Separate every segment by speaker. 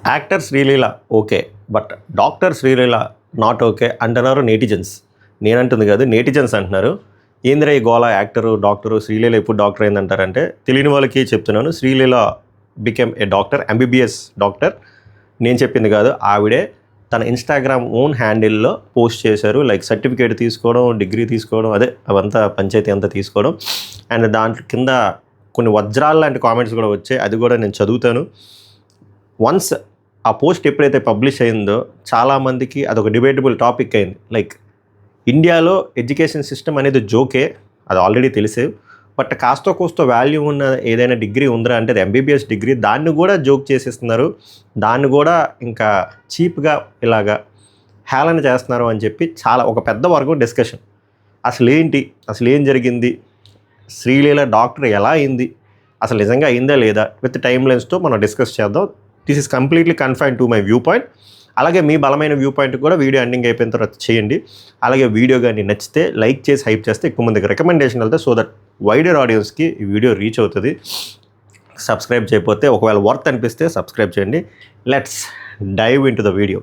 Speaker 1: Actor Sreeleela okay. But doctor Sreeleela not okay అంటున్నారు netizens. నేనంటుంది కాదు, netizens అంటున్నారు. ఏందిరా ఈ గోల, యాక్టరు డాక్టరు శ్రీలీల ఎప్పుడు డాక్టర్ అయిందంటారంటే తెలియని వాళ్ళకి చెప్తున్నాను. Sreeleela became a doctor, MBBS doctor. నేను చెప్పింది కాదు, ఆవిడే తన ఇన్స్టాగ్రామ్ ఓన్ హ్యాండిల్లో పోస్ట్ చేశారు. లైక్ సర్టిఫికేట్ తీసుకోవడం, డిగ్రీ తీసుకోవడం, అదే అవంతా పంచాయతీ అంతా తీసుకోవడం. అండ్ దాంట్లో కింద కొన్ని వజ్రాలు లాంటి కామెంట్స్ కూడా వచ్చాయి. అది కూడా నేను చదువుతాను. వన్స్ ఆ పోస్ట్ ఎప్పుడైతే పబ్లిష్ అయిందో చాలామందికి అదొక డిబేటబుల్ టాపిక్ అయింది. లైక్ ఇండియాలో ఎడ్యుకేషన్ సిస్టమ్ అనేది జోకే, అది ఆల్రెడీ తెలిసే. బట్ కాస్తో కోస్తో వాల్యూ ఉన్న ఏదైనా డిగ్రీ ఉందిరా అంటే అది ఎంబీబీఎస్ డిగ్రీ. దాన్ని కూడా జోక్ చేసేస్తున్నారు, దాన్ని కూడా ఇంకా చీప్గా ఇలాగా హేళన చేస్తున్నారు అని చెప్పి చాలా ఒక పెద్ద వర్గం డిస్కషన్. అసలు ఏంటి, అసలు ఏం జరిగింది, శ్రీలీల డాక్టర్ ఎలా అయింది, అసలు నిజంగా అయిందా లేదా, విత్ టైమ్ లైన్స్తో మనం డిస్కస్ చేద్దాం. This is completely confine to my view point. అలాగే మీ బలమైన వ్యూ పాయింట్ కూడా వీడియో ఎండింగ్ అయిపోయిన తర్వాత చేయండి. అలాగే వీడియో కానీ నచ్చితే లైక్ చేసి హైప్ చేస్తే ఎక్కువ మందికి రికమెండేషన్ వెళ్తే సో దట్ వైడర్ ఆడియన్స్కి ఈ వీడియో రీచ్ అవుతుంది. సబ్స్క్రైబ్ చేయకపోతే ఒకవేళ వర్త్ అనిపిస్తే సబ్స్క్రైబ్ చేయండి. Let's dive into the video.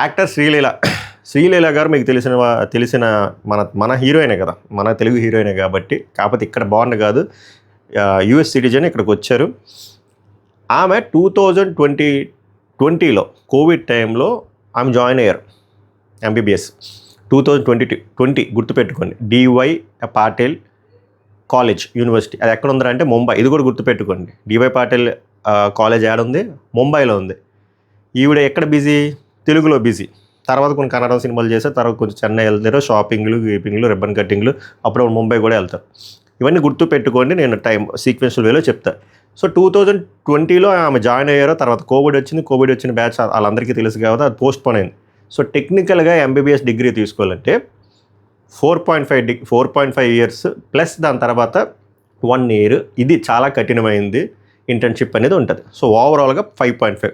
Speaker 1: Actor Sreeleela గారు మీకు తెలిసిన మన హీరోయినే కదా, మన తెలుగు హీరోయినే కాబట్టి. కాకపోతే ఇక్కడ బాగుంది కాదు, యూఎస్ సిటిజన్ ఇక్కడికి వచ్చారు. ఆమె 2020లో కోవిడ్ టైంలో ఆమె జాయిన్ అయ్యారు ఎంబీబీఎస్. 2020 గుర్తుపెట్టుకోండి. డివై పాటిల్ కాలేజ్ యూనివర్సిటీ, అది ఎక్కడ ఉందంటే ముంబై. ఇది కూడా గుర్తుపెట్టుకోండి. డివై పాటిల్ కాలేజ్ ఉంది, ముంబైలో ఉంది. ఈవిడ ఎక్కడ బిజీ, తెలుగులో బిజీ. తర్వాత కొన్ని కన్నడ సినిమాలు చేశారు, తర్వాత కొంచెం చెన్నై వెళ్తారు, షాపింగ్లు గీపింగ్లు రిబ్బన్ కటింగ్లు, అప్పుడు ముంబై కూడా వెళ్తారు. ఇవన్నీ గుర్తుపెట్టుకోండి, నేను టైం సీక్వెన్షియల్ వేలో చెప్తాను. సో 2020లో ఆమె జాయిన్ అయ్యారు. తర్వాత కోవిడ్ వచ్చిన బ్యాచ్ వాళ్ళందరికీ తెలుసు కాబట్టి అది పోస్ట్ పోన్ అయింది. సో టెక్నికల్గా ఎంబీబీఎస్ డిగ్రీ తీసుకోవాలంటే 4.5 ఇయర్స్ ప్లస్ దాని తర్వాత 1 ఇయర్, ఇది చాలా కఠినమైంది ఇంటర్న్షిప్ అనేది ఉంటుంది. సో ఓవరాల్గా 5.5.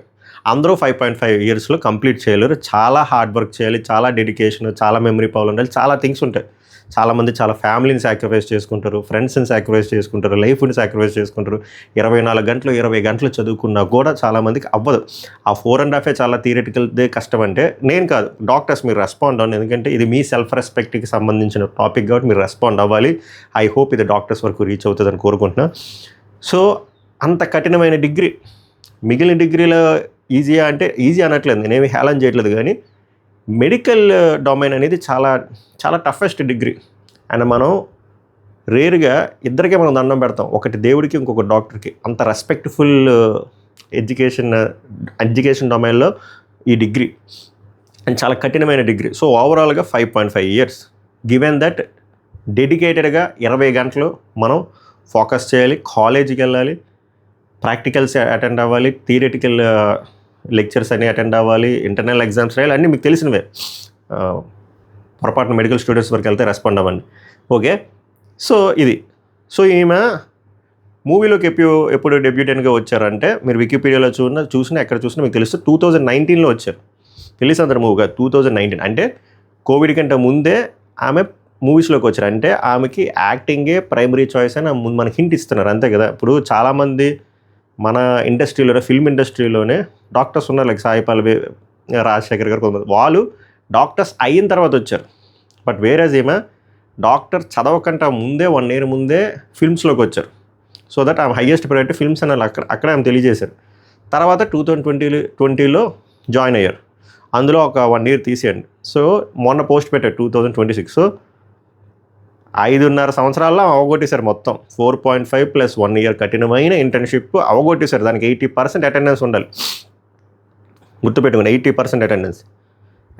Speaker 1: అందరూ 5.5 ఇయర్స్లో కంప్లీట్ చేయలేరు. చాలా హార్డ్ వర్క్ చేయాలి, చాలా డెడికేషన్, చాలా మెమరీ పవర్ ఉండాలి, చాలా థింగ్స్ ఉంటాయి. చాలామంది చాలా ఫ్యామిలీని సాక్రిఫైస్ చేసుకుంటారు, ఫ్రెండ్స్ని సాక్రిఫైస్ చేసుకుంటారు, లైఫ్ని సాక్రిఫైస్ చేసుకుంటారు. 24 గంటలు 20 గంటలు చదువుకున్నా కూడా చాలామందికి అవ్వదు. ఆ 4.5 చాలా థియరిటికల్దే కష్టం. అంటే నేను కాదు, డాక్టర్స్ మీరు రెస్పాండ్ అవ్వండి, ఎందుకంటే ఇది మీ సెల్ఫ్ రెస్పెక్ట్కి సంబంధించిన టాపిక్ కాబట్టి మీరు రెస్పాండ్ అవ్వాలి. ఐ హోప్ ఇది డాక్టర్స్ వరకు రీచ్ అవుతుందని కోరుకుంటున్నా. సో అంత కఠినమైన డిగ్రీ, మిగిలిన డిగ్రీలో ఈజీయా అంటే ఈజీ అనట్లేదు, నేనేమి హేళన చేయట్లేదు. కానీ మెడికల్ డొమైన్ అనేది చాలా చాలా టఫెస్ట్ డిగ్రీ. అండ్ మనం రేర్గా ఇద్దరికే మనం దండం పెడతాం, ఒకటి దేవుడికి, ఇంకొక డాక్టర్కి. అంత రెస్పెక్ట్ఫుల్ ఎడ్యుకేషన్ డొమైన్లో ఈ డిగ్రీ అండ్ చాలా కఠినమైన డిగ్రీ. సో ఓవరాల్గా 5.5 ఇయర్స్. గివెన్ దట్ డెడికేటెడ్గా 20 గంటలు మనం ఫోకస్ చేయాలి, కాలేజీకి వెళ్ళాలి, ప్రాక్టికల్స్ అటెండ్ అవ్వాలి, థియరిటికల్ లెక్చర్స్ అన్నీ అటెండ్ అవ్వాలి, ఇంటర్నల్ ఎగ్జామ్స్ రాయాలి, అన్నీ మీకు తెలిసినవే. పొరపాటున మెడికల్ స్టూడెంట్స్ వరకు వెళ్తే రెస్పాండ్ అవ్వండి. ఓకే, సో ఇది. సో ఈమె మూవీలోకి ఎప్పుడు డెబ్యూటెంట్గా వచ్చారంటే మీరు వికీపీడియాలో చూసినా ఎక్కడ చూసినా మీకు తెలుసు 2019లో వచ్చారు. పెళ్లిసందడి మూవీగా 2019 అంటే కోవిడ్ కంటే ముందే ఆమె మూవీస్లోకి వచ్చారు. అంటే ఆమెకి యాక్టింగే ప్రైమరీ చాయిస్ అని మనకి హింట్ ఇస్తున్నారు, అంతే కదా. ఇప్పుడు చాలామంది మన ఇండస్ట్రీలోనే, ఫిల్మ్ ఇండస్ట్రీలోనే డాక్టర్స్ ఉన్నారు. లైక్ సాయి పల్లవి, రాజశేఖర్ గారు, కొంతమంది వాళ్ళు డాక్టర్స్ అయిన తర్వాత వచ్చారు. బట్ వేరేజ్ ఏమో డాక్టర్ చదవకంటే ముందే 1 ఇయర్ ముందే ఫిల్మ్స్లోకి వచ్చారు. సో దట్ ఆమె హైయెస్ట్ ప్రయారిటీ ఫిల్మ్స్ అని అక్కడ ఆమె తెలియజేశారు. తర్వాత 2020లో జాయిన్ అయ్యారు. అందులో ఒక 1 ఇయర్ తీసేయండి. సో మొన్న పోస్ట్ పెట్టారు 2026. సో 5.5 సంవత్సరాల్లో అవగొట్టేశారు మొత్తం. 4.5 + 1 ఇయర్ కఠినమైన ఇంటర్న్షిప్ అవగొట్టేశారు. దానికి 80% అటెండెన్స్ ఉండాలి, గుర్తుపెట్టుకోండి. 80% అటెండెన్స్.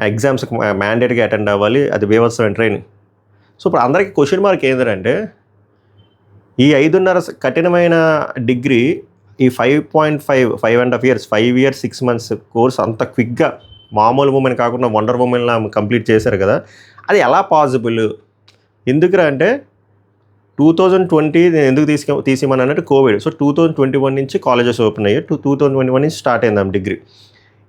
Speaker 1: ఎగ్జామ్స్కి మ్యాండేట్గా అటెండ్ అవ్వాలి, అది బీభత్సమైన ట్రైనింగ్. సో ఇప్పుడు అందరికీ క్వశ్చన్ మార్క్ ఏంటంటే ఈ 5.5 కఠినమైన డిగ్రీ, ఈ 5.5 ఇయర్స్, 5 ఇయర్స్ 6 months కోర్స్ అంత క్విక్గా మామూలు ఉమెన్ కాకుండా వండర్ ఉమెన్లా కంప్లీట్ చేశారు కదా, అది ఎలా పాసిబుల్? ఎందుకురా అంటే 2020 నేను ఎందుకు తీసేమని అన్నట్టు కోవిడ్. సో 2021 నుంచి కాలేజెస్ ఓపెన్ అయ్యాయి. 2021 నుంచి స్టార్ట్ అయింది ఆమె డిగ్రీ.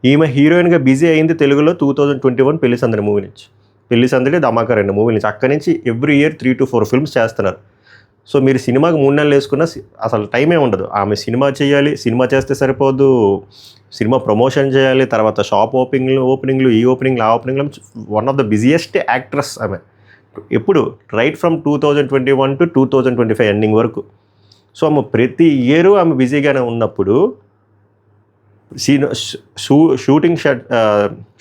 Speaker 1: ఈమె హీరోయిన్గా బిజీ అయింది తెలుగులో 2021 పెళ్లిసందడి మూవీ నుంచి. పెళ్లిసందడి, ధమాకా 2 మూవీ నుంచి. అక్కడి నుంచి ఎవ్రీ ఇయర్ 3 to 4 ఫిల్మ్స్ చేస్తున్నారు. సో మీరు సినిమాకి 3 నెలలు వేసుకున్నా అసలు టైమే ఉండదు. ఆమె సినిమా చేయాలి, సినిమా చేస్తే సరిపోదు, సినిమా ప్రమోషన్ చేయాలి, తర్వాత షాప్ ఓపెనింగ్లు ఈ ఓపెనింగ్లు ఆ ఓపెనింగ్లు. One of the busiest actress ఆమె ఎప్పుడు, రైట్ ఫ్రమ్ 2021 టు 2025 ఎండింగ్ వరకు. సో ఆమె ప్రతి ఇయర్ ఆమె బిజీగానే ఉన్నప్పుడు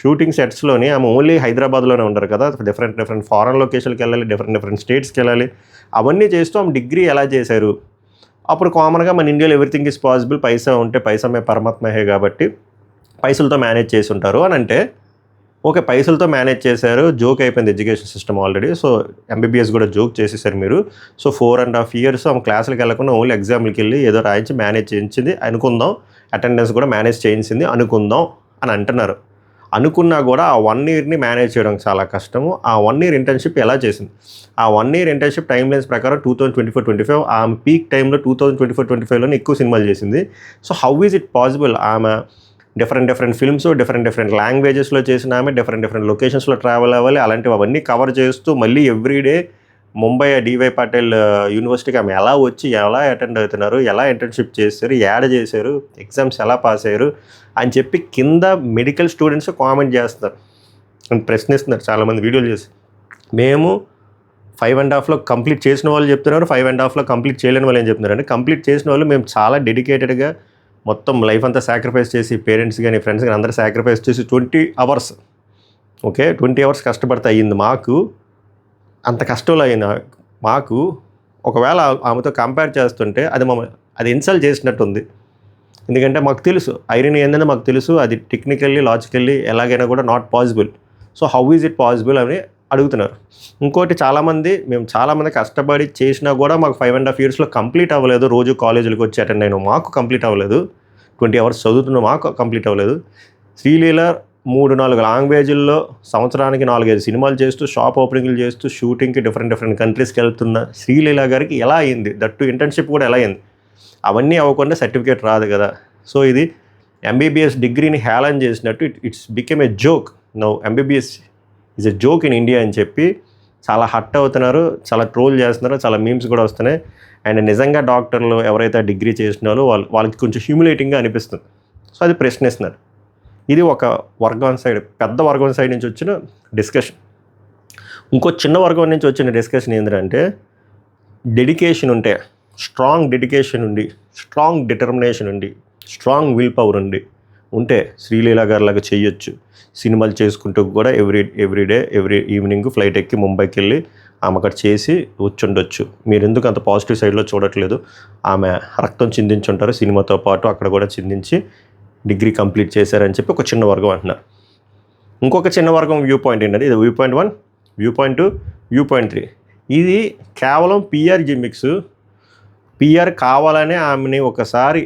Speaker 1: షూటింగ్ సెట్స్లోని ఆమె ఓన్లీ హైదరాబాద్లోనే ఉండరు కదా, డిఫరెంట్ ఫారెన్ లొకేషన్కి వెళ్ళాలి, డిఫరెంట్ స్టేట్స్కి వెళ్ళాలి. అవన్నీ చేస్తూ ఆమె డిగ్రీ ఎలా చేశారు? అప్పుడు కామన్గా మన ఇండియాలో ఎవ్రీథింగ్ ఈజ్ పాసిబుల్, పైసా ఉంటే పైసా మే పరమాత్మ హే కాబట్టి పైసలతో మేనేజ్ చేసి ఉంటారు అని అంటే, ఓకే పైసలతో మేనేజ్ చేశారు, జోక్ అయిపోయింది education system already. So MBBS కూడా జోక్ చేసేసారు మీరు. సో 4.5 years ఆమె క్లాసులకు వెళ్ళకుండా ఓన్లీ ఎగ్జామ్లకి వెళ్ళి ఏదో రాయించి మేనేజ్ చేయించింది అనుకుందాం, అటెండెన్స్ కూడా మేనేజ్ చేయించింది అనుకుందాం అని అంటున్నారు. అనుకున్నా కూడా ఆ 1 yearని మేనేజ్ చేయడం చాలా కష్టము. ఆ 1 year ఇంటర్న్షిప్ ఎలా చేసింది? ఆ 1 year ఇంటర్న్షిప్ టైం లైన్స్ ప్రకారం 2024-25 ఆమె పీక్ టైంలో 2024-25లోనే ఎక్కువ సినిమాలు చేసింది. So how is it possible? ఆమె డిఫరెంట్ ఫిల్మ్స్ డిఫరెంట్ లాంగ్వేజెస్లో చేసిన ఆమె డిఫరెంట్ లొకేషన్స్లో ట్రావెల్ అవ్వాలి. అలాంటివి అవన్నీ కవర్ చేస్తూ మళ్ళీ ఎవ్రీడే ముంబై డివై పాటిల్ యూనివర్సిటీకి ఆమె ఎలా వచ్చి ఎలా అటెండ్ అవుతున్నారు, ఎలా ఇంటర్న్షిప్ చేశారు, యాడ్ చేశారు, ఎగ్జామ్స్ ఎలా పాస్ అయ్యారు అని చెప్పి కింద మెడికల్ స్టూడెంట్స్ కామెంట్ చేస్తున్నారు అని ప్రశ్నిస్తున్నారు చాలామంది వీడియోలు చేసి. మేము 5.5లో కంప్లీట్ చేసిన వాళ్ళు చెప్తున్నారు, 5.5లో కంప్లీట్ చేయలేని వాళ్ళు ఏం చెప్తున్నారు అంటే, కంప్లీట్ చేసిన వాళ్ళు మేము చాలా డెడికేటెడ్గా మొత్తం లైఫ్ అంతా సాక్రిఫైస్ చేసి పేరెంట్స్ కానీ ఫ్రెండ్స్ కానీ అందరూ సాక్రిఫైస్ చేసి 20 hours, ఓకే 20 hours కష్టపడితే అయ్యింది మాకు. అంత కష్టంలో అయినా మాకు ఒకవేళ ఆమెతో కంపేర్ చేస్తుంటే అది ఇన్సల్ట్ చేసినట్టుంది. ఎందుకంటే మాకు తెలుసు ఐరన్ ఏంటంటే మాకు తెలుసు అది టెక్నికల్లీ లాజికల్లీ ఎలాగైనా కూడా not possible. So how is it possible అని అడుగుతున్నారు. ఇంకోటి మేము చాలామంది కష్టపడి చేసినా కూడా మాకు 5.5 yearsలో కంప్లీట్ అవ్వలేదు. రోజు కాలేజీలకు వచ్చి అటెండ్ అయినా మాకు కంప్లీట్ అవ్వలేదు. 20 hours చదువుతున్నా మాకు కంప్లీట్ అవ్వలేదు. శ్రీలీల 3-4 లాంగ్వేజ్ల్లో సంవత్సరానికి 4-5 సినిమాలు చేస్తూ షాప్ ఓపెనింగ్లు చేస్తూ షూటింగ్కి డిఫరెంట్ కంట్రీస్కి వెళ్తున్న శ్రీలీల గారికి ఎలా అయింది? దట్టు ఇంటర్న్షిప్ కూడా ఎలా అయింది? అవన్నీ అవ్వకుండా సర్టిఫికేట్ రాదు కదా. సో ఇది ఎంబీబీఎస్ డిగ్రీని హేళన చేసినట్టు it's become a joke. Now MBBS is a joke in India అని చెప్పి చాలా హట్ అవుతున్నారు, చాలా ట్రోల్ చేస్తున్నారు, చాలా మీమ్స్ కూడా వస్తున్నాయి. అండ్ నిజంగా డాక్టర్లు ఎవరైతే డిగ్రీ చేసినారో వాళ్ళకి కొంచెం హ్యూమిలేటింగ్గా అనిపిస్తుంది. సో అది ప్రశ్నిస్తున్నారు. ఇది ఒక వర్గం సైడ్, పెద్ద వర్గం సైడ్ నుంచి వచ్చిన డిస్కషన్. ఇంకో చిన్న వర్గం నుంచి వచ్చిన డిస్కషన్ ఏంటంటే, డెడికేషన్ ఉంటే, స్ట్రాంగ్ డెడికేషన్ ఉండి, స్ట్రాంగ్ డిటర్మినేషన్ ఉండి, స్ట్రాంగ్ విల్ పవర్ ఉంటే శ్రీలీల గారిలాగా చేయొచ్చు. సినిమాలు చేసుకుంటూ కూడా ఎవ్రీడే ఎవ్రీ ఈవినింగ్ ఫ్లైట్ ఎక్కి ముంబైకి వెళ్ళి ఆమె అక్కడ చేసి వచ్చుండొచ్చు. మీరు ఎందుకు అంత పాజిటివ్ సైడ్లో చూడట్లేదు? ఆమె రక్తం చిందించుంటారు సినిమాతో పాటు, అక్కడ కూడా చిందించి డిగ్రీ కంప్లీట్ చేశారని చెప్పి ఒక చిన్న వర్గం అంటున్నారు. ఇంకొక చిన్న వర్గం వ్యూ పాయింట్ ఏంటంటే, ఇది view point 1, view point 2, view point 3. ఇది కేవలం పిఆర్ జిమిక్స్. పిఆర్ కావాలనే ఆమెని ఒకసారి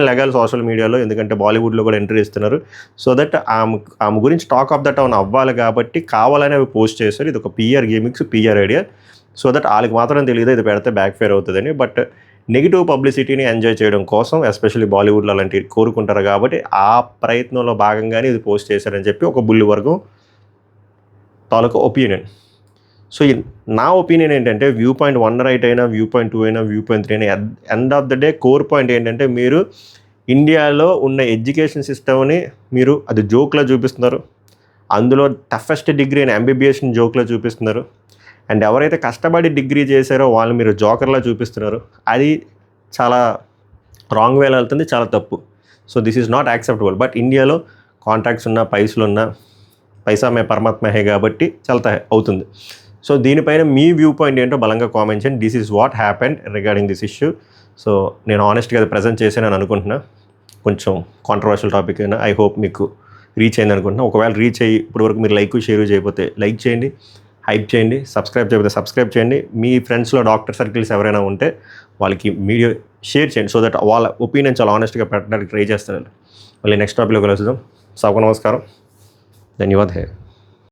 Speaker 1: లెగాలి సోషల్ మీడియాలో, ఎందుకంటే బాలీవుడ్లో కూడా ఎంట్రీ ఇస్తున్నారు. సో దట్ ఆమె గురించి టాక్ ఆఫ్ ద టౌన్ అవ్వాలి కాబట్టి కావాలని అవి పోస్ట్ చేస్తారు. ఇది ఒక PR gimmicks, PR idea. So that వాళ్ళకి మాత్రం తెలియదు ఇది పెడితే బ్యాక్ ఫైర్ అవుతుందని. బట్ నెగిటివ్ పబ్లిసిటీని ఎంజాయ్ చేయడం కోసం ఎస్పెషల్లీ బాలీవుడ్లో అలాంటివి కోరుకుంటారు కాబట్టి ఆ ప్రయత్నంలో భాగంగానే ఇది పోస్ట్ చేశారని చెప్పి ఒక బుల్లి వర్గం తాలూకా ఒపీనియన్. సో నా ఒపీనియన్ ఏంటంటే, వ్యూ పాయింట్ 1 రైట్ అయినా, వ్యూ పాయింట్ 2 అయినా, వ్యూ పాయింట్ 3 అయినా, end of the day core point ఏంటంటే, మీరు ఇండియాలో ఉన్న ఎడ్యుకేషన్ సిస్టమ్ని మీరు అది జోక్లా చూపిస్తున్నారు. అందులో టఫెస్ట్ డిగ్రీ అయిన ఎంబీబీఎస్ని జోక్లా చూపిస్తున్నారు. అండ్ ఎవరైతే కష్టపడి డిగ్రీ చేశారో వాళ్ళు మీరు జోకర్లా చూపిస్తున్నారు. అది చాలా రాంగ్ వేలో వెళ్తుంది, చాలా తప్పు. So this is not acceptable. But ఇండియాలో కాంట్రాక్ట్స్ ఉన్న, పైసా మే పరమాత్మ హే కాబట్టి చల్తా అవుతుంది. సో దీనిపైన మీ వ్యూ పాయింట్ ఏంటో బలంగా కామెంట్ చేయండి. This is what happened regarding this issue. So నేను ఆనెస్ట్గా అది ప్రజెంట్ చేశానని అనుకుంటున్నా. కొంచెం కాంట్రవర్షియల్ టాపిక్ అయినా ఐ హోప్ మీకు రీచ్ అయింది అనుకుంటున్నా. ఒకవేళ రీచ్ అయ్యి ఇప్పటివరకు మీరు లైక్ షేర్ చేయకపోతే లైక్ చేయండి, హైప్ చేయండి, సబ్స్క్రైబ్ చేయకపోతే సబ్స్క్రైబ్ చేయండి. మీ ఫ్రెండ్స్లో డాక్టర్ సర్కిల్స్ ఎవరైనా ఉంటే వాళ్ళకి వీడియో షేర్ చేయండి. సో దట్ వాళ్ళ ఒపీనియన్ చాలా ఆనెస్ట్గా పెట్టడానికి ట్రై చేస్తాను. మళ్ళీ నెక్స్ట్ టాపిక్లో కలుద్దాం. సభకు నమస్కారం. ధన్యవాద్.